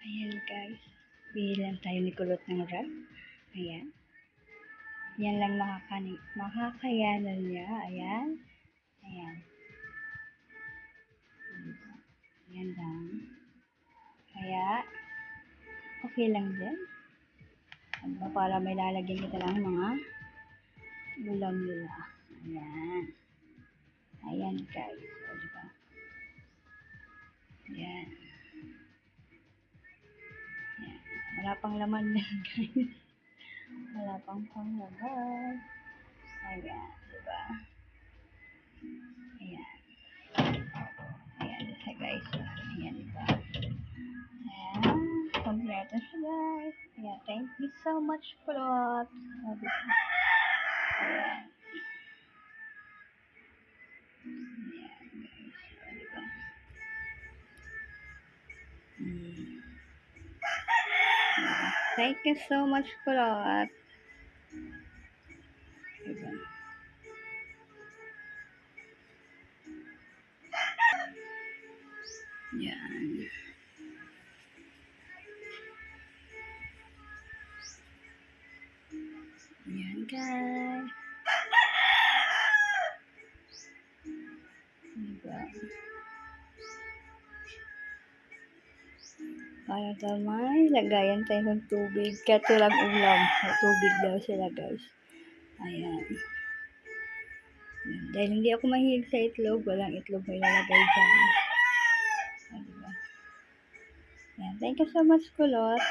Ayan guys, bili lang tayo ni Kulot ng wrap. Ayan. Yan lang makakayanan niya. Ayan. Ayan. Ayan lang. Kaya, okay lang din. Ano, para may lalagyan kita lang mga ulam nila. Ayan. Ayan guys. O, diba? Ayan. Ayan. Wala pang laman yan guys. Wala pang laman. Ayan. Diba? Ayan. Ayan siya guys. Ayan diba? Ayan. Kompleto siya guys. Ayan. Thank you so much Kulot. O, diba? Ayan. Ayan guys. O, diba? Thank you so much Kulot. Diba? Yan. Yan guys. Diba? Para daw may lagayan tayo ng tubig. Kahit walang ulam. Tubig daw sila guys. Ayan. Dahil hindi ako mahilig sa itlog, walang itlog may lalagay dyan. Diba? Ayan. Thank you so much Kulot.